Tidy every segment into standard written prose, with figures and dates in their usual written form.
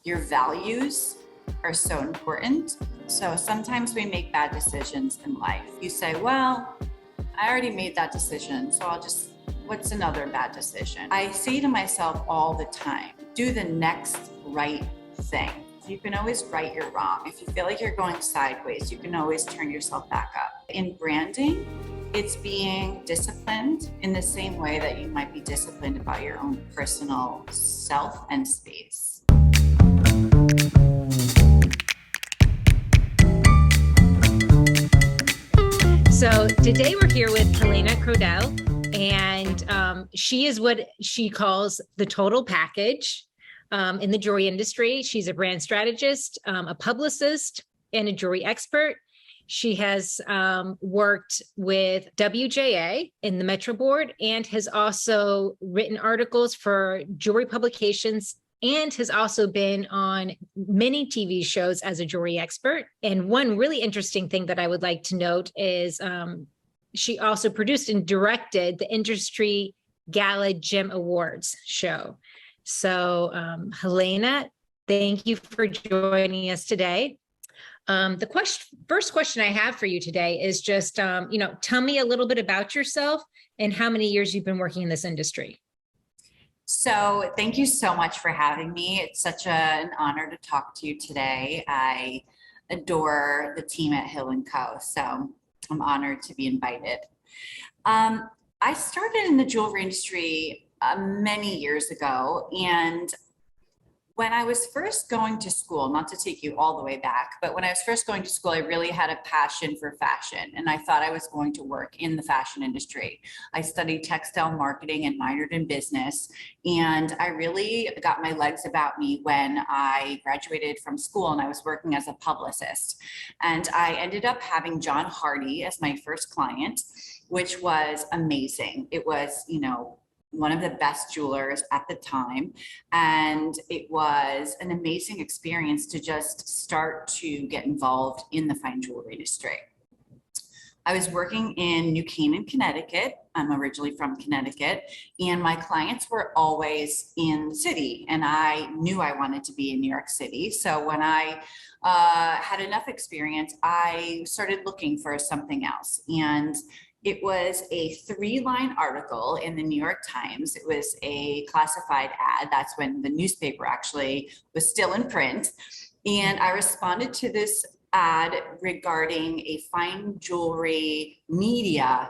your values are so important. So sometimes we make bad decisions in life. You say, well, I already made that decision, so what's another bad decision? I say to myself all the time, do the next right thing. You can always right your wrong. If you feel like you're going sideways, you can always turn yourself back up. In branding, it's being disciplined in the same way that you might be disciplined about your own personal self and space. So today we're here with Helena Krodel, and she is what she calls the total package in the jewelry industry. She's a brand strategist, a publicist, and a jewelry expert. She has worked with WJA in the Metro Board and has also written articles for jewelry publications and has also been on many TV shows as a jewelry expert. And one really interesting thing that I would like to note is she also produced and directed the Industry Gala Gem Awards show. So Helena, thank you for joining us today. The first question I have for you today is just, tell me a little bit about yourself and how many years you've been working in this industry. So thank you so much for having me. It's such an honor to talk to you today. I adore the team at Hill & Co. So I'm honored to be invited. I started in the jewelry industry many years ago, and when I was first going to school, not to take you all the way back, but when I was first going to school, I really had a passion for fashion, and I thought I was going to work in the fashion industry. I studied textile marketing and minored in business, and I really got my legs about me when I graduated from school and I was working as a publicist. And I ended up having John Hardy as my first client, which was amazing. It was, one of the best jewelers at the time. And it was an amazing experience to just start to get involved in the fine jewelry industry. I was working in New Canaan, Connecticut. I'm originally from Connecticut, and my clients were always in the city, and I knew I wanted to be in New York City. So when I had enough experience, I started looking for something else. And it was a 3-line article in the New York Times. It was a classified ad. That's when the newspaper actually was still in print. And I responded to this ad regarding a fine jewelry media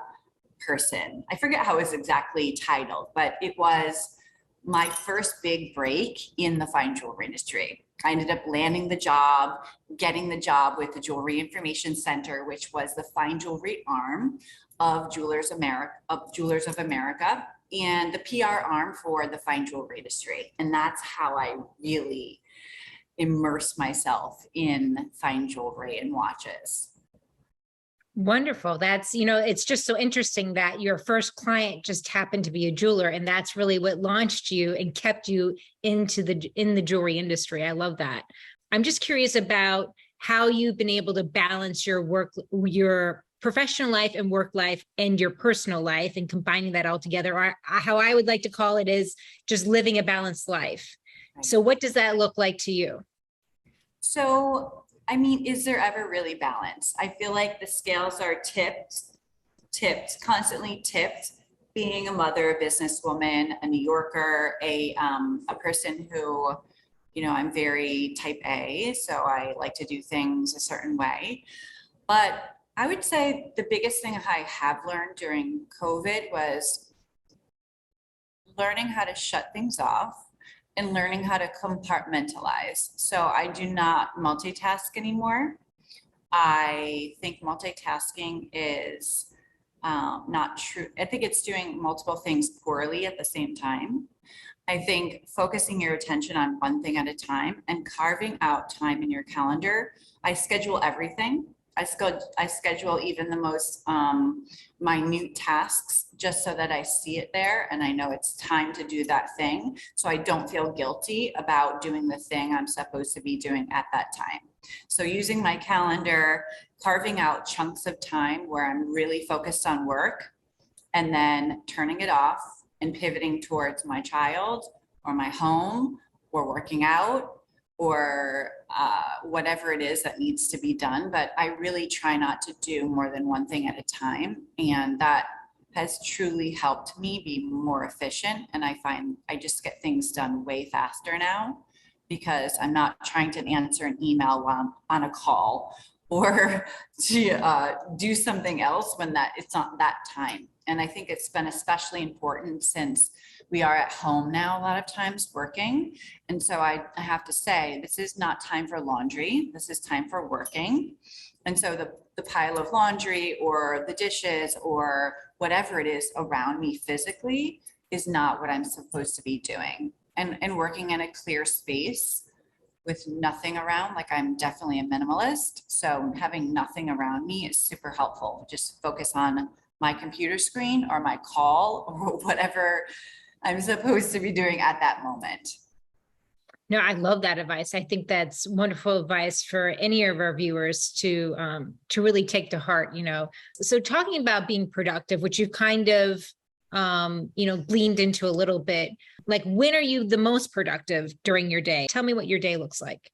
person. I forget how it was exactly titled, but it was my first big break in the fine jewelry industry. I ended up landing the job, getting the job with the Jewelry Information Center, which was the fine jewelry arm of Jewelers of America, and the PR arm for the fine jewelry industry. And that's how I really immersed myself in fine jewelry and watches. Wonderful. That's, it's just so interesting that your first client just happened to be a jeweler, and that's really what launched you and kept you in the jewelry industry. I love that. I'm just curious about how you've been able to balance your professional life and work life and your personal life, and combining that all together. Or how I would like to call it is just living a balanced life. Right. So what does that look like to you? So, is there ever really balance? I feel like the scales are constantly tipped. Being a mother, a businesswoman, a New Yorker, a person who, I'm very type A, so I like to do things a certain way. But I would say the biggest thing I have learned during COVID was learning how to shut things off and learning how to compartmentalize. So I do not multitask anymore. I think multitasking is not true. I think it's doing multiple things poorly at the same time. I think focusing your attention on one thing at a time and carving out time in your calendar. I schedule everything. I schedule even the most minute tasks just so that I see it there and I know it's time to do that thing. So I don't feel guilty about doing the thing I'm supposed to be doing at that time. So using my calendar, carving out chunks of time where I'm really focused on work, and then turning it off and pivoting towards my child or my home or working out or whatever it is that needs to be done. But I really try not to do more than one thing at a time. And that has truly helped me be more efficient. And I find I just get things done way faster now because I'm not trying to answer an email while I'm on a call or to do something else when it's not that time. And I think it's been especially important since we are at home now a lot of times working. And so I have to say, this is not time for laundry. This is time for working. And so the pile of laundry or the dishes or whatever it is around me physically is not what I'm supposed to be doing. And working in a clear space with nothing around, like I'm definitely a minimalist. So having nothing around me is super helpful. Just focus on my computer screen or my call or whatever I'm supposed to be doing at that moment. No, I love that advice. I think that's wonderful advice for any of our viewers to really take to heart, you know. So talking about being productive, which you've kind of gleaned into a little bit, like when are you the most productive during your day? Tell me what your day looks like.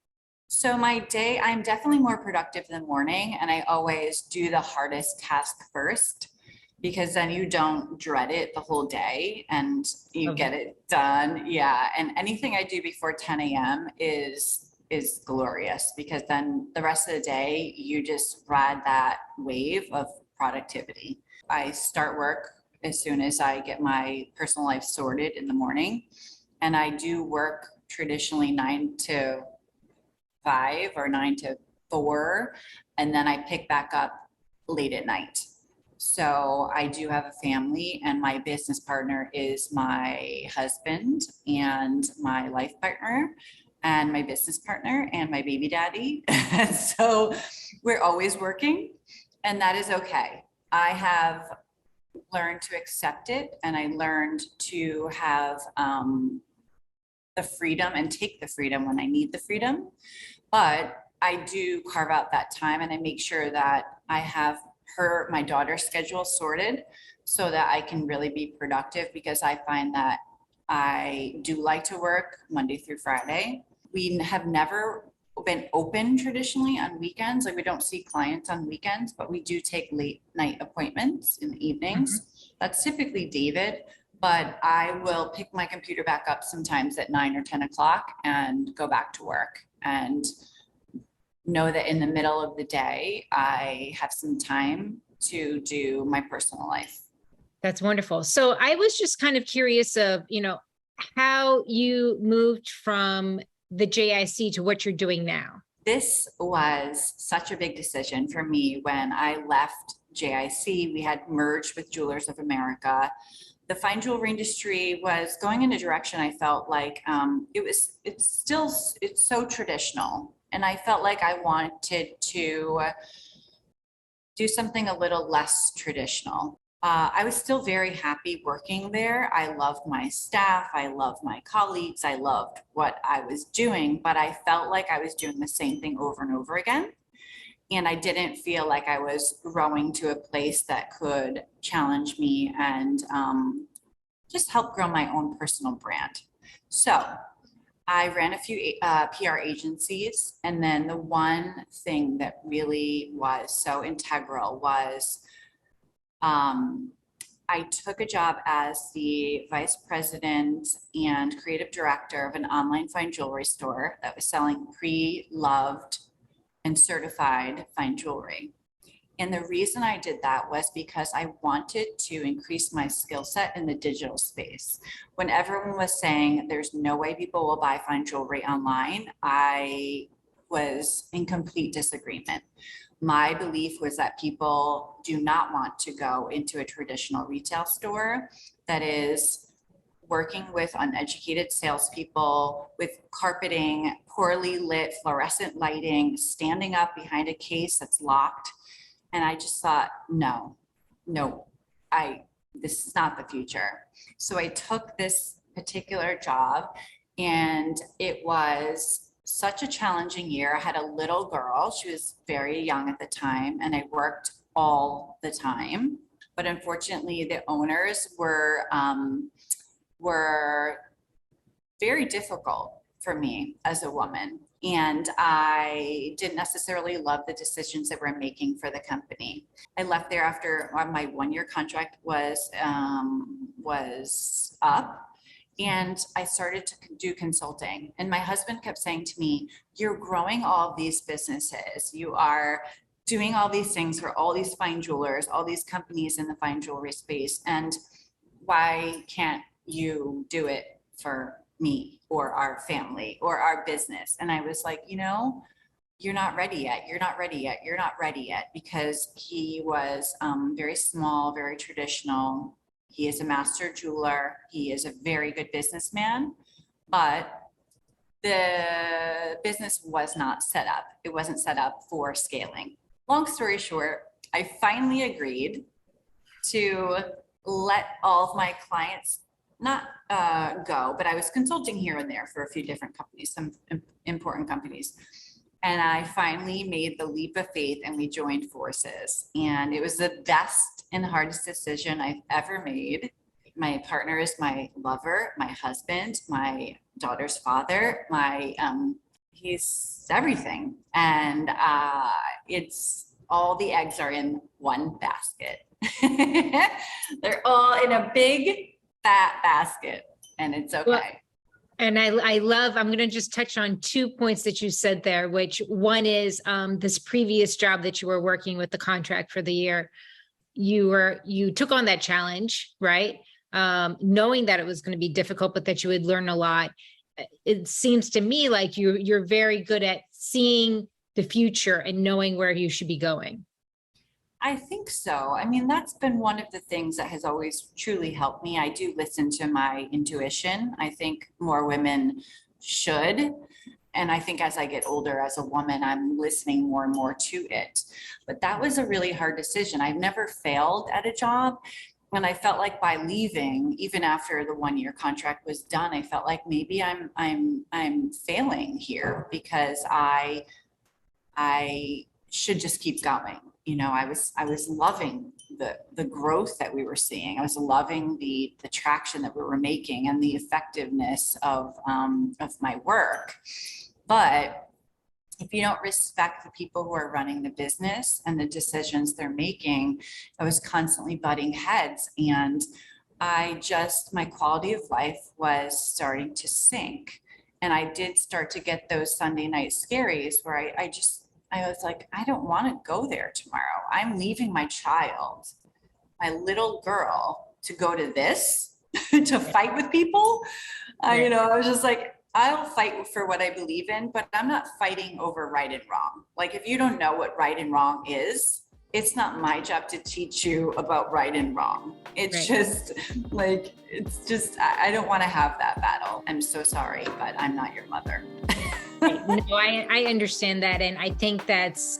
So my day, I'm definitely more productive in the morning, and I always do the hardest task first because then you don't dread it the whole day and you get it done. Yeah. And anything I do before 10 a.m. is glorious because then the rest of the day, you just ride that wave of productivity. I start work as soon as I get my personal life sorted in the morning. And I do work traditionally 9 to 5 or 9 to 4. And then I pick back up late at night. So I do have a family, and my business partner is my husband and my life partner and my business partner and my baby daddy. And so we're always working, and that is okay. I have learned to accept it, and I learned to have the freedom and take the freedom when I need the freedom. But I do carve out that time, and I make sure that I have my daughter's schedule sorted so that I can really be productive, because I find that I do like to work Monday through Friday. We have never been open traditionally on weekends. Like we don't see clients on weekends, but we do take late night appointments in the evenings. Mm-hmm. That's typically David, but I will pick my computer back up sometimes at 9 or 10 o'clock and go back to work and know that in the middle of the day, I have some time to do my personal life. That's wonderful. So I was just kind of curious of, how you moved from the JIC to what you're doing now. This was such a big decision for me when I left JIC. We had merged with Jewelers of America. The fine jewelry industry was going in a direction I felt like it's so traditional. And I felt like I wanted to do something a little less traditional. I was still very happy working there. I loved my staff. I loved my colleagues. I loved what I was doing, but I felt like I was doing the same thing over and over again. And I didn't feel like I was growing to a place that could challenge me and just help grow my own personal brand. So I ran a few PR agencies, and then the one thing that really was so integral was I took a job as the vice president and creative director of an online fine jewelry store that was selling pre-loved and certified fine jewelry. And the reason I did that was because I wanted to increase my skill set in the digital space. When everyone was saying there's no way people will buy fine jewelry online, I was in complete disagreement. My belief was that people do not want to go into a traditional retail store that is working with uneducated salespeople, with carpeting, poorly lit fluorescent lighting, standing up behind a case that's locked. And I just thought, no, this is not the future. So I took this particular job, and it was such a challenging year. I had a little girl. She was very young at the time, and I worked all the time. But unfortunately, the owners were very difficult for me as a woman. And I didn't necessarily love the decisions that we're making for the company. I left there after my 1-year contract was up, and I started to do consulting. And my husband kept saying to me, "You're growing all of these businesses. You are doing all these things for all these fine jewelers, all these companies in the fine jewelry space. And why can't you do it for me or our family or our business?" And I was like, you're not ready yet. You're not ready yet. You're not ready yet, because he was very small, very traditional. He is a master jeweler. He is a very good businessman, but the business was not set up. It wasn't set up for scaling. Long story short, I finally agreed to let all of my clients not go, but I was consulting here and there for a few different companies, some important companies. And I finally made the leap of faith and we joined forces. And it was the best and hardest decision I've ever made. My partner is my lover, my husband, my daughter's father, he's everything. And it's all the eggs are in one basket. They're all in a big fat basket, and it's okay. Well, and I love, I'm going to just touch on 2 points that you said there, which one is this previous job that you were working with, the contract for the year. You took on that challenge, right? Knowing that it was going to be difficult, but that you would learn a lot. It seems to me like you're very good at seeing the future and knowing where you should be going. I think so. I mean, that's been one of the things that has always truly helped me. I do listen to my intuition. I think more women should. And I think as I get older as a woman, I'm listening more and more to it. But that was a really hard decision. I've never failed at a job. And I felt like by leaving, even after the 1-year contract was done, I felt like maybe I'm failing here, because I should just keep going. I was loving the growth that we were seeing. I was loving the traction that we were making and the effectiveness of my work. But if you don't respect the people who are running the business and the decisions they're making, I was constantly butting heads, and my quality of life was starting to sink. And I did start to get those Sunday night scaries where I was like, I don't want to go there tomorrow. I'm leaving my child, my little girl, to go to this, to fight with people. I was just like, I'll fight for what I believe in, but I'm not fighting over right and wrong. Like, if you don't know what right and wrong is, it's not my job to teach you about right and wrong. It's just like, I don't want to have that battle. I'm so sorry, but I'm not your mother. No, I understand that. And I think that's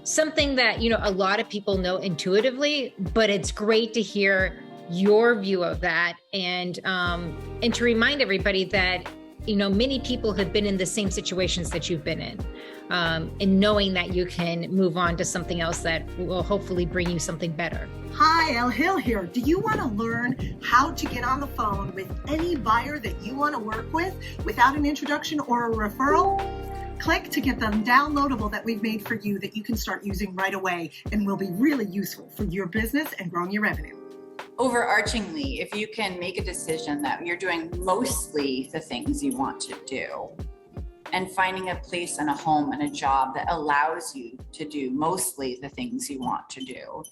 something that, a lot of people know intuitively, but it's great to hear your view of that. And to remind everybody that, many people have been in the same situations that you've been in, and knowing that you can move on to something else that will hopefully bring you something better. Hi, El Hill here. Do you want to learn how to get on the phone with any buyer that you want to work with without an introduction or a referral? Click to get the downloadable that we've made for you that you can start using right away and will be really useful for your business and growing your revenue. Overarchingly, if you can make a decision that you're doing mostly the things you want to do, and finding a place and a home and a job that allows you to do mostly the things you want to do,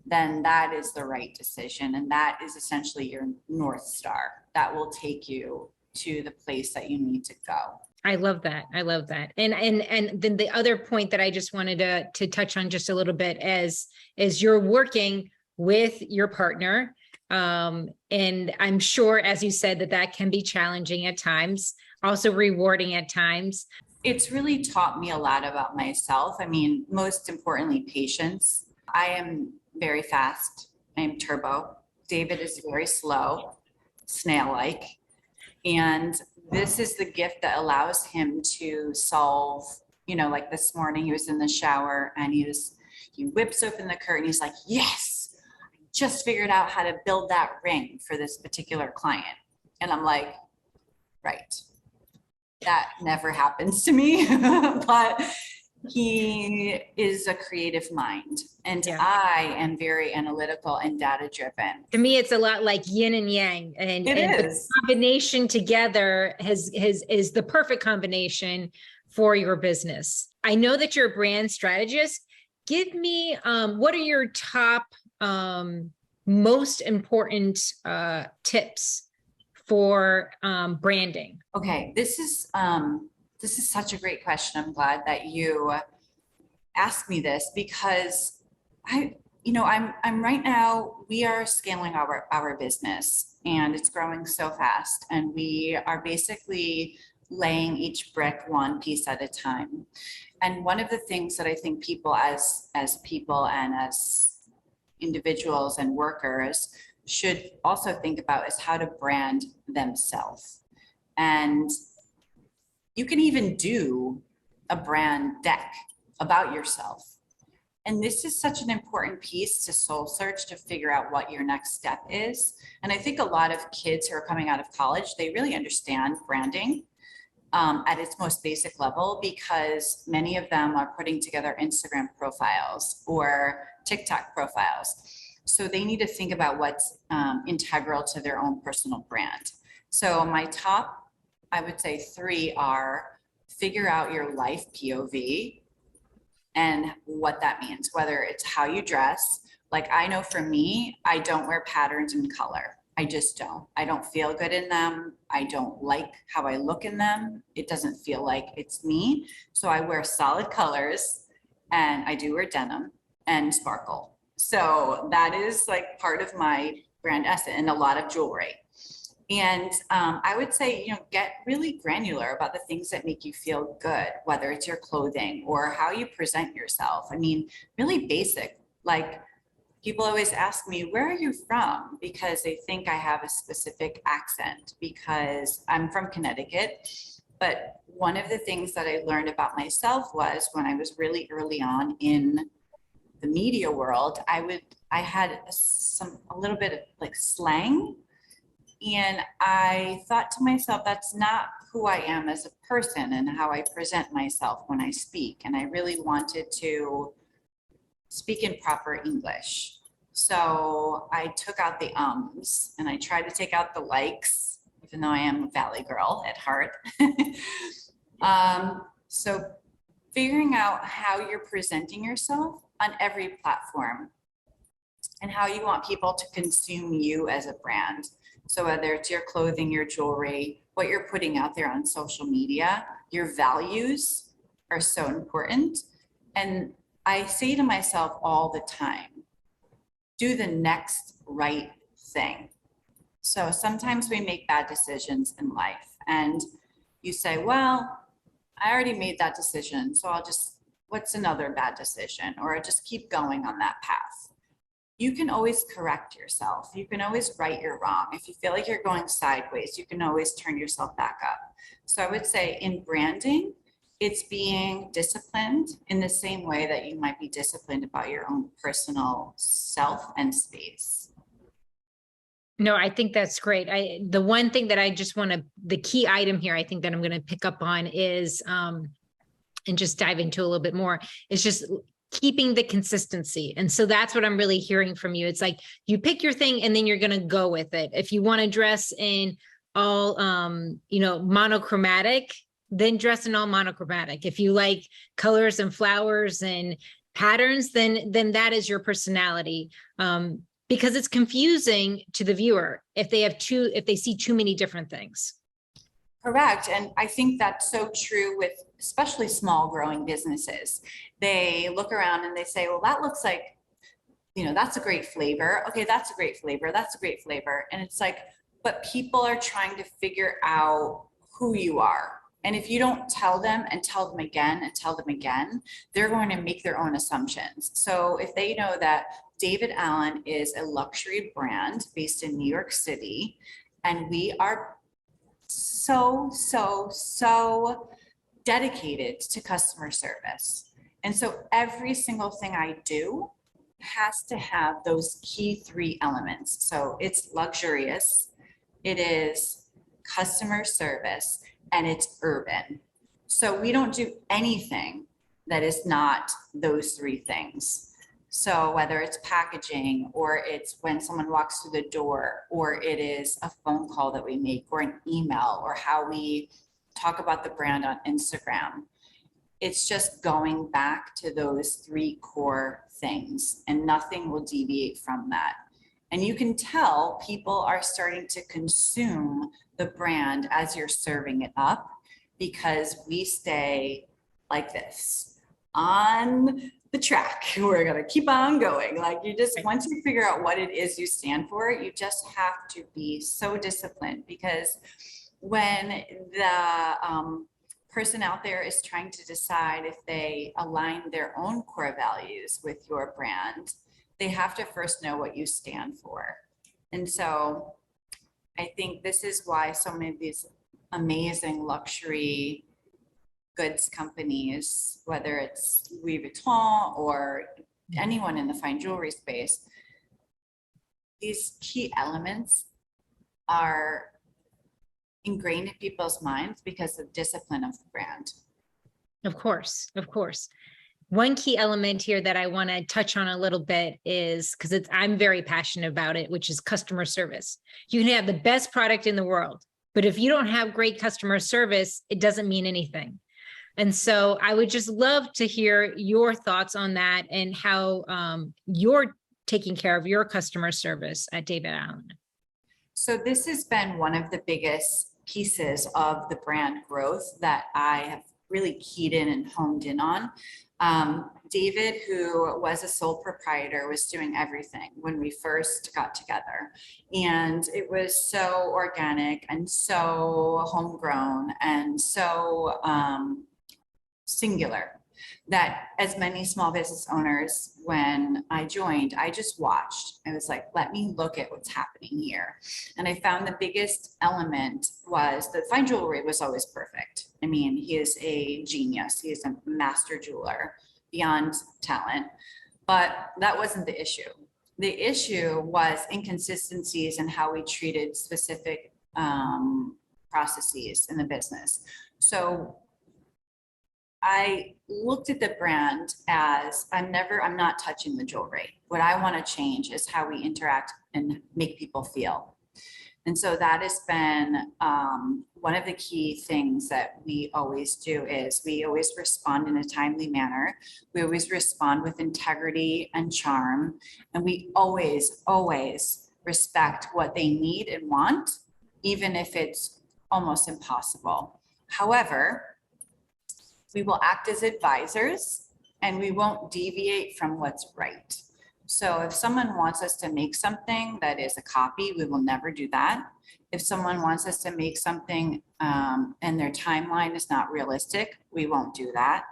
then that is the right decision. And that is essentially your North Star that will take you to the place that you need to go. I love that. I love that. And then the other point that I just wanted to touch on just a little bit is you're working with your partner. And I'm sure, as you said, that can be challenging at times, also rewarding at times. It's really taught me a lot about myself. I mean, most importantly, patience. I am very fast. I am turbo. David is very slow, snail-like. And this is the gift that allows him to solve, like this morning, he was in the shower and he whips open the curtain. He's like, yes, I just figured out how to build that ring for this particular client. And I'm like, right. that never happens to me, but he is a creative mind, and Yeah. I am very analytical and data driven. To me, it's a lot like yin and yang, and It the is. combination together is the perfect combination for your business. I know that you're a brand strategist. Give me what are your top most important tips for branding? Okay, this is such a great question. I'm glad that you asked me this, because I'm right now, we are scaling our business, and it's growing so fast, and we are basically laying each brick one piece at a time. And one of the things that I think people as people and as individuals and workers should also think about is how to brand themselves. And you can even do a brand deck about yourself. And this is such an important piece to soul search, to figure out what your next step is. And I think a lot of kids who are coming out of college, they really understand branding at its most basic level, because many of them are putting together Instagram profiles or TikTok profiles. So they need to think about what's integral to their own personal brand. So my top, I would say 3 are: figure out your life POV and what that means, whether it's how you dress. Like, I know for me, I don't wear patterns in color. I just don't. I don't feel good in them. I don't like how I look in them. It doesn't feel like it's me. So I wear solid colors, and I do wear denim and sparkle. So that is like part of my brand essence, and a lot of jewelry. And I would say, get really granular about the things that make you feel good, whether it's your clothing or how you present yourself. I mean, really basic. Like, people always ask me, where are you from? Because they think I have a specific accent, because I'm from Connecticut. But one of the things that I learned about myself was, when I was really early on in the media world, I had a little bit of like slang. And I thought to myself, that's not who I am as a person and how I present myself when I speak. And I really wanted to speak in proper English. So I took out the ums, and I tried to take out the likes, even though I am a Valley girl at heart. So figuring out how you're presenting yourself on every platform, and how you want people to consume you as a brand. So whether it's your clothing, your jewelry, what you're putting out there on social media, your values are so important. And I say to myself all the time, do the next right thing. So sometimes we make bad decisions in life, and you say, well, I already made that decision, so what's another bad decision? Or I just keep going on that path. You can always correct yourself. You can always right your wrong. If you feel like you're going sideways, you can always turn yourself back up. So I would say in branding, it's being disciplined in the same way that you might be disciplined about your own personal self and space. No, I think that's great. The one thing that I just want to, the key item here, I think that I'm going to pick up on is, and just dive into a little bit more, is just keeping the consistency. And so that's what I'm really hearing from you. It's like, you pick your thing and then you're going to go with it. If you want to dress in all, monochromatic, then dress in all monochromatic. If you like colors and flowers and patterns, then that is your personality. Because it's confusing to the viewer if they see too many different things. Correct. And I think that's so true with especially small growing businesses. They look around and they say, well, that looks like, that's a great flavor. Okay, that's a great flavor. That's a great flavor. And it's like, but people are trying to figure out who you are. And if you don't tell them and tell them again and tell them again, they're going to make their own assumptions. So if they know that David Allen is a luxury brand based in New York City, and we are so dedicated to customer service. And so every single thing I do has to have those key 3 elements. So it's luxurious, it is customer service, and it's urban. So we don't do anything that is not those three things. So whether it's packaging, or it's when someone walks through the door, or it is a phone call that we make, or an email, or how we talk about the brand on Instagram, it's just going back to those three core things, and nothing will deviate from that. And you can tell people are starting to consume the brand as you're serving it up, because we stay like this on the track. We're going to keep on going. Like, you just, once you figure out what it is you stand for, you just have to be so disciplined, because when the person out there is trying to decide if they align their own core values with your brand, they have to first know what you stand for. And so I think this is why so many of these amazing luxury goods companies, whether it's Louis Vuitton or anyone in the fine jewelry space, these key elements are ingrained in people's minds because of discipline of the brand. Of course, of course. One key element here that I want to touch on a little bit is, because I'm very passionate about it, which is customer service. You can have the best product in the world, but if you don't have great customer service, it doesn't mean anything. And so I would just love to hear your thoughts on that, and how you're taking care of your customer service at David Allen. So this has been one of the biggest pieces of the brand growth that I have really keyed in and honed in on. David, who was a sole proprietor, was doing everything when we first got together. And it was so organic and so homegrown and so singular, that as many small business owners, when I joined, I just watched. I was like, let me look at what's happening here. And I found the biggest element was the fine jewelry was always perfect. I mean, he is a genius. He is a master jeweler beyond talent, but that wasn't the issue. The issue was inconsistencies in how we treated specific processes in the business. So I looked at the brand as I'm not touching the jewelry. What I want to change is how we interact and make people feel. And so that has been one of the key things that we always do, is we always respond in a timely manner. We always respond with integrity and charm. And we always, always respect what they need and want, even if it's almost impossible. However, we will act as advisors, and we won't deviate from what's right. So if someone wants us to make something that is a copy, we will never do that. If someone wants us to make something and their timeline is not realistic, we won't do that.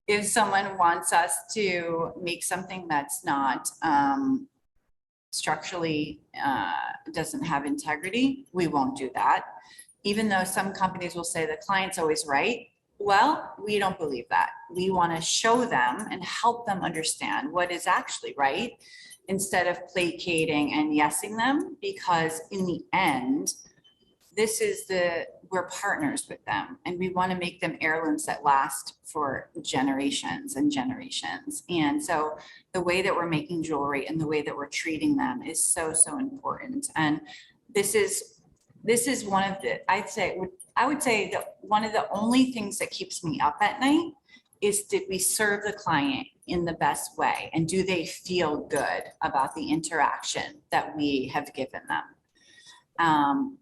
If someone wants us to make something that's not structurally doesn't have integrity, we won't do that. Even though some companies will say the client's always right, well, we don't believe that. We want to show them and help them understand what is actually right, instead of placating and yesing them, because in the end, we're partners with them, and we want to make them heirlooms that last for generations and generations. And so the way that we're making jewelry and the way that we're treating them is so, so important. And this is one of the, I would say that one of the only things that keeps me up at night is, did we serve the client in the best way? And do they feel good about the interaction that we have given them?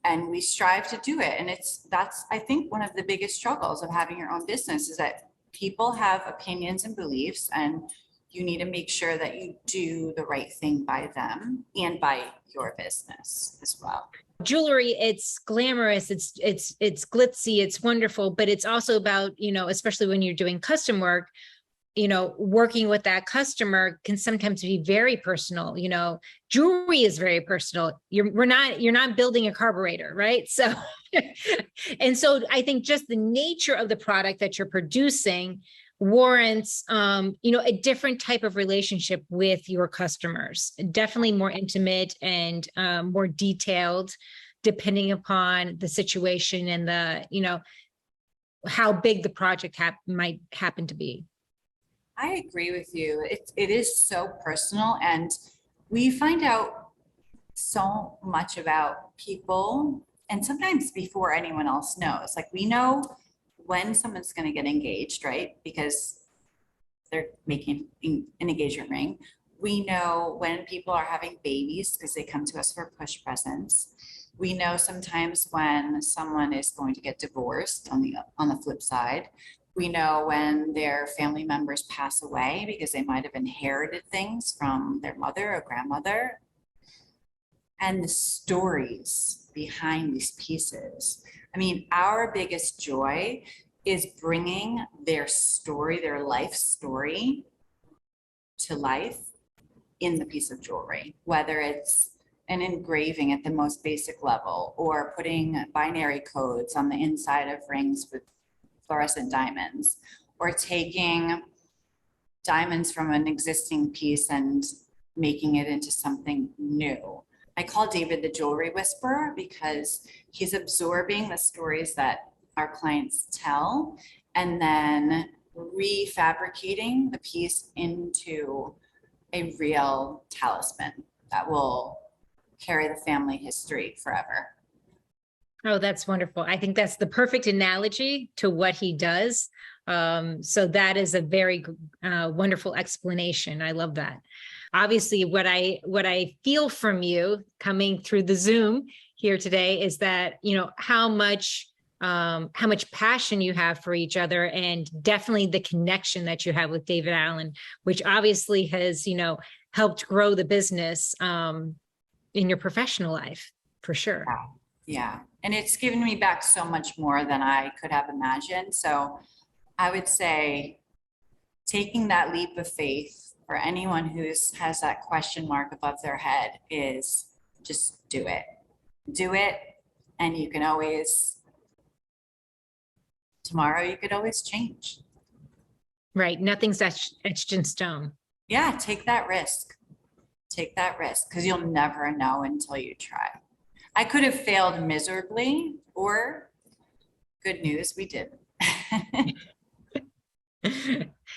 And we strive to do it. And that's, I think, one of the biggest struggles of having your own business, is that people have opinions and beliefs, and you need to make sure that you do the right thing by them and by your business as well. Jewelry, it's glamorous, it's glitzy, it's wonderful, but it's also about, especially when you're doing custom work, working with that customer can sometimes be very personal. Jewelry is very personal. You're not building a carburetor, right? So, and so I think just the nature of the product that you're producing warrants, a different type of relationship with your customers, definitely more intimate and more detailed. depending upon the situation and the, you know, how big the project might happen to be. I agree with you. It is so personal, and we find out so much about people, and sometimes before anyone else knows. Like, we know when someone's going to get engaged, right? Because they're making an engagement ring. We know when people are having babies because they come to us for push presents. We know sometimes when someone is going to get divorced on the flip side. We know when their family members pass away because they might have inherited things from their mother or grandmother. And the stories behind these pieces. I mean, our biggest joy is bringing their story, their life story, to life in the piece of jewelry, whether it's an engraving at the most basic level, or putting binary codes on the inside of rings with fluorescent diamonds, or taking diamonds from an existing piece and making it into something new. I call David the jewelry whisperer because he's absorbing the stories that our clients tell and then refabricating the piece into a real talisman that will carry the family history forever. Oh, that's wonderful. I think that's the perfect analogy to what he does. So that is a very wonderful explanation. I love that. Obviously, what I feel from you coming through the Zoom here today is that, you know, how much passion you have for each other, and definitely the connection that you have with David Allen, which obviously has, you know, helped grow the business in your professional life, for sure. Yeah. And it's given me back so much more than I could have imagined. So I would say taking that leap of faith for anyone who has that question mark above their head is just do it. Do it. And you can always, tomorrow you could always change. Right. Nothing's etched in stone. Yeah. Take that risk. Take that risk, because you'll never know until you try. I could have failed miserably, or good news, we didn't.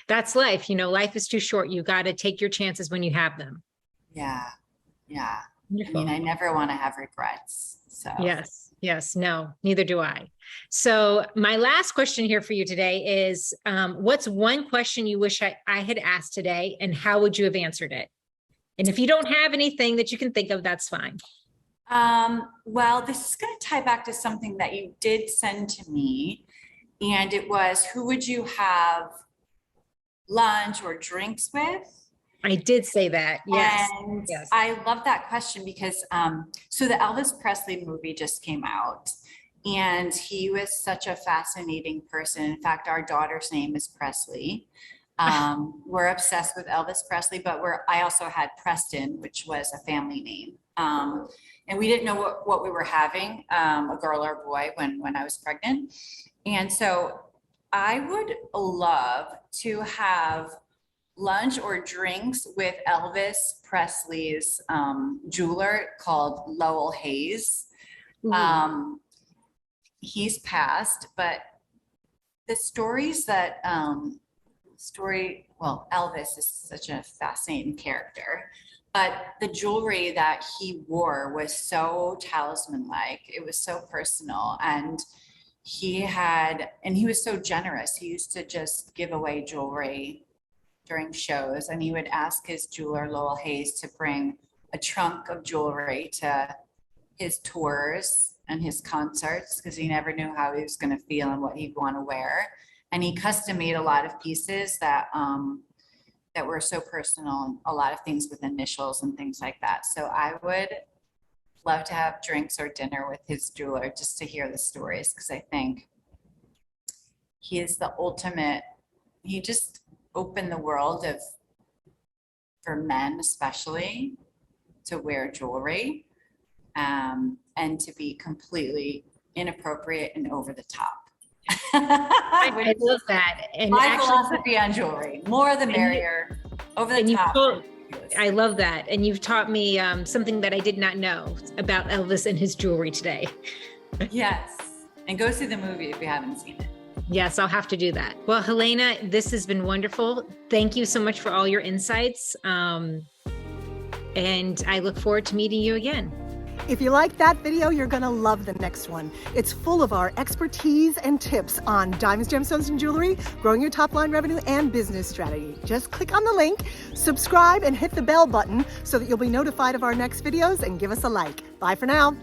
That's life. You know, life is too short. You got to take your chances when you have them. Yeah. Yeah. Wonderful. I mean, I never want to have regrets. So Yes. Yes. No, neither do I. So my last question here for you today is, what's one question you wish I had asked today, and how would you have answered it? And if you don't have anything that you can think of, that's fine. Well, this is going to tie back to something that you did send to me. And it was, who would you have lunch or drinks with? I did say that. Yes. And yes. I love that question because, so the Elvis Presley movie just came out, and he was such a fascinating person. In fact, our daughter's name is Presley. We're obsessed with Elvis Presley, but I also had Preston, which was a family name. And we didn't know what we were having, a girl or a boy, when I was pregnant. And so I would love to have lunch or drinks with Elvis Presley's jeweler called Lowell Hayes. He's passed, but the stories that well, Elvis is such a fascinating character, but the jewelry that he wore was so talisman-like. It was so personal, and he was so generous. He used to just give away jewelry during shows, and he would ask his jeweler, Lowell Hayes, to bring a trunk of jewelry to his tours and his concerts, because he never knew how he was going to feel and what he'd want to wear. And he custom made a lot of pieces that were so personal, a lot of things with initials and things like that. So I would love to have drinks or dinner with his jeweler just to hear the stories, because I think he is the ultimate. He just opened the world for men especially, to wear jewelry and to be completely inappropriate and over the top. I love that. And my actually, philosophy on jewelry: more the merrier, over the top. fabulous. I love that. And you've taught me something that I did not know about Elvis and his jewelry today. Yes. And go see the movie if you haven't seen it. Yes, I'll have to do that. Well, Helena, this has been wonderful. Thank you so much for all your insights. And I look forward to meeting you again. If you like that video, you're going to love the next one. It's full of our expertise and tips on diamonds, gemstones, and jewelry, growing your top line revenue, and business strategy. Just click on the link, subscribe, and hit the bell button so that you'll be notified of our next videos, and give us a like. Bye for now.